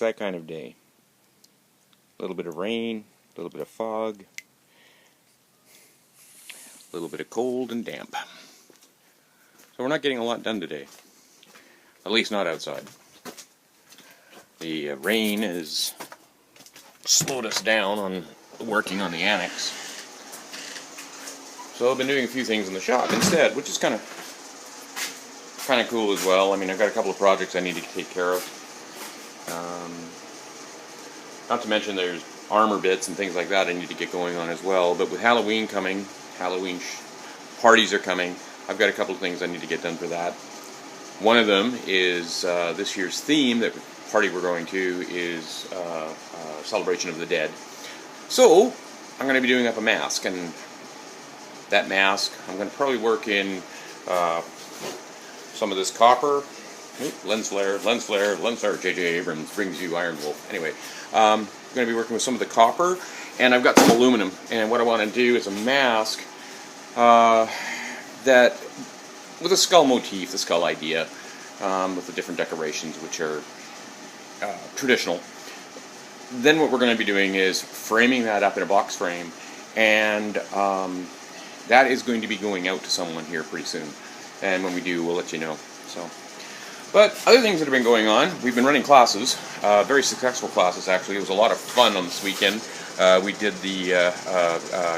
that kind of day. A little bit of rain, a little bit of fog, a little bit of cold and damp. So we're not getting a lot done today. At least not outside. The rain has slowed us down on working on the Annex. So I've been doing a few things in the shop instead, which is kind of cool as well. I mean, I've got a couple of projects I need to take care of. Not to mention there's armor bits and things like that I need to get going on as well. But with Halloween coming, Halloween parties are coming, I've got a couple of things I need to get done for that. One of them is this year's theme, that party we're going to is Celebration of the Dead. So I'm going to be doing up a mask, and that mask I'm going to probably work in some of this copper. Lens flare, J.J. Abrams brings you Iron Wolf. Anyway, I'm going to be working with some of the copper, and I've got some aluminum. And what I want to do is a mask that, with a skull motif, the skull idea, with the different decorations, which are traditional. Then what we're going to be doing is framing that up in a box frame, and that is going to be going out to someone here pretty soon. And when we do, we'll let you know. So. But other things that have been going on, we've been running classes, very successful classes actually. It was a lot of fun on this weekend. We did the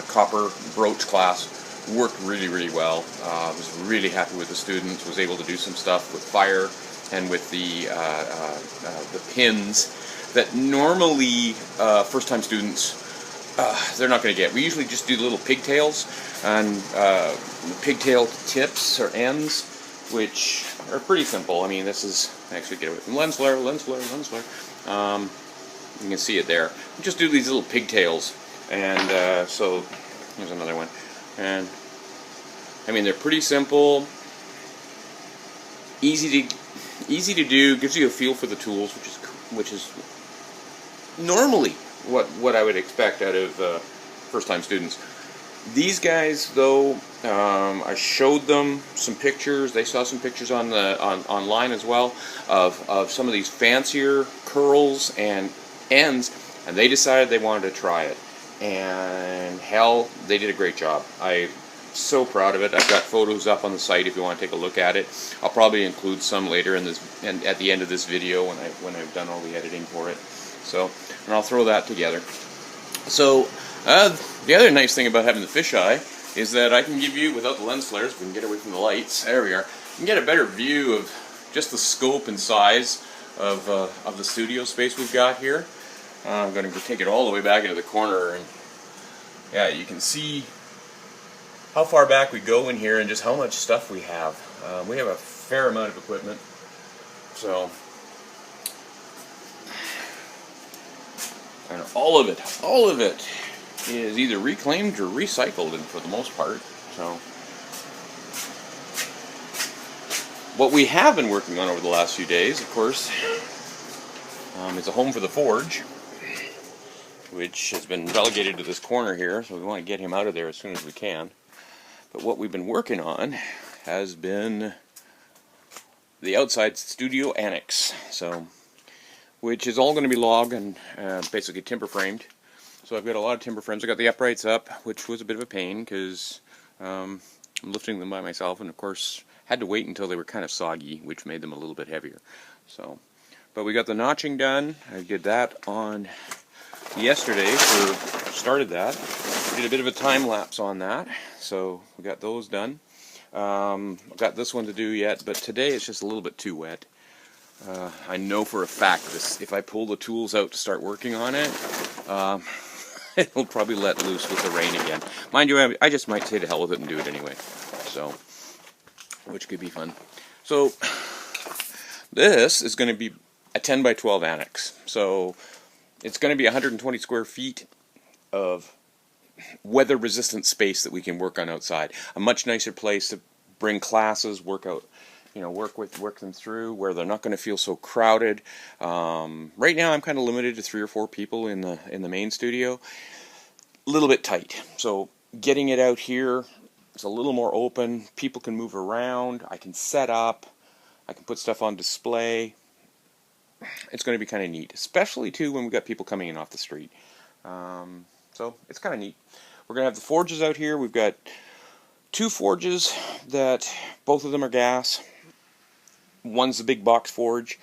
copper brooch class, worked really, really well. I was really happy with the students, was able to do some stuff with fire and with the pins that normally first-time students, they're not going to get. We usually just do the little pigtails and pigtail tips or ends, which are pretty simple. I mean, this is, actually get away from lens flare. You can see it there. We just do these little pigtails, and so here's another one. And I mean, they're pretty simple, easy to do. Gives you a feel for the tools, which is normally what I would expect out of first-time students. These guys, though, I showed them some pictures. They saw some pictures on online as well of some of these fancier curls and ends, and they decided they wanted to try it. And hell, they did a great job. I'm so proud of it. I've got photos up on the site if you want to take a look at it. I'll probably include some later in this, and at the end of this video when I've done all the editing for it. So, and I'll throw that together. So. The other nice thing about having the fisheye is that I can give you, without the lens flares, we can get away from the lights, there we are, you can get a better view of just the scope and size of the studio space we've got here. I'm going to take it all the way back into the corner, and yeah, you can see how far back we go in here and just how much stuff we have. We have a fair amount of equipment, so, and all of it is either reclaimed or recycled, and for the most part. So what we have been working on over the last few days, of course, is a home for the forge, which has been relegated to this corner here, so we want to get him out of there as soon as we can. But what we've been working on has been the outside studio annex, so, which is all going to be log and basically timber framed. So I've got a lot of timber frames. I got the uprights up, which was a bit of a pain because I'm lifting them by myself, and of course had to wait until they were kind of soggy, which made them a little bit heavier. So, but we got the notching done. I did that on yesterday. Started that. We did a bit of a time lapse on that, so we got those done. I've got this one to do yet, but today it's just a little bit too wet. I know for a fact this, if I pull the tools out to start working on it, it'll probably let loose with the rain again. Mind you, I just might say to hell with it and do it anyway. So, which could be fun. So, this is going to be a 10 by 12 annex. So, it's going to be 120 square feet of weather-resistant space that we can work on outside. A much nicer place to bring classes, work them through where they're not going to feel so crowded. Right now I'm kind of limited to 3 or 4 people in the main studio. A little bit tight. So getting it out here, it's a little more open. People can move around. I can set up. I can put stuff on display. it's going to be kind of neat, especially too when we've got people coming in off the street. So it's kind of neat. We're going to have the forges out here. We've got 2 forges that both of them are gas. One's the big box forge,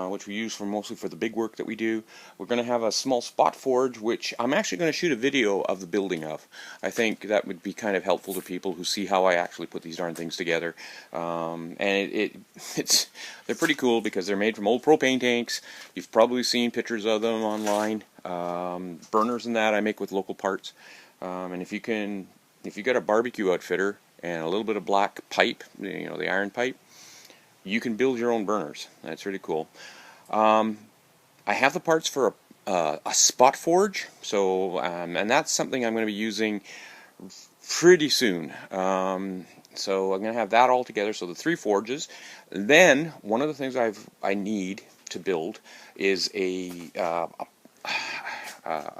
which we use mostly for the big work that we do. We're going to have a small spot forge, which I'm actually going to shoot a video of the building of. I think that would be kind of helpful to people who see how I actually put these darn things together. And they're pretty cool because they're made from old propane tanks. You've probably seen pictures of them online. Burners and that I make with local parts. And if you got a barbecue outfitter and a little bit of black pipe, the iron pipe, you can build your own burners. That's really cool. I have the parts for a spot forge, so and that's something I'm going to be using pretty soon. So I'm going to have that all together. So the 3 forges. Then one of the things I need to build is a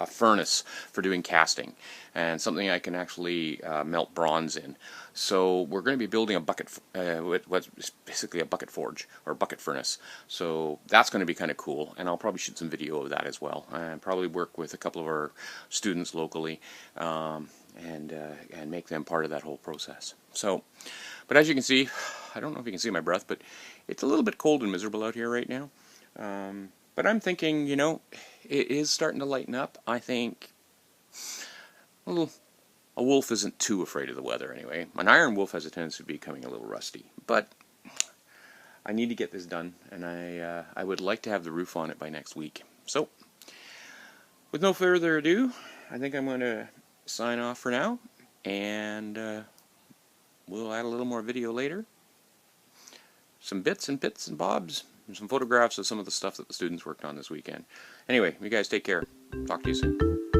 furnace for doing casting, and something I can actually melt bronze in. So we're going to be building a bucket, what's basically a bucket forge or bucket furnace. So that's going to be kind of cool, and I'll probably shoot some video of that as well. And probably work with a couple of our students locally, and make them part of that whole process. So, but as you can see, I don't know if you can see my breath, but it's a little bit cold and miserable out here right now. But I'm thinking, it is starting to lighten up. I think a wolf isn't too afraid of the weather anyway. An iron wolf has a tendency to be becoming a little rusty. But I need to get this done, and I would like to have the roof on it by next week. So, with no further ado, I think I'm going to sign off for now, and we'll add a little more video later. Some bits and bobs, and some photographs of some of the stuff that the students worked on this weekend. Anyway, you guys take care. Talk to you soon.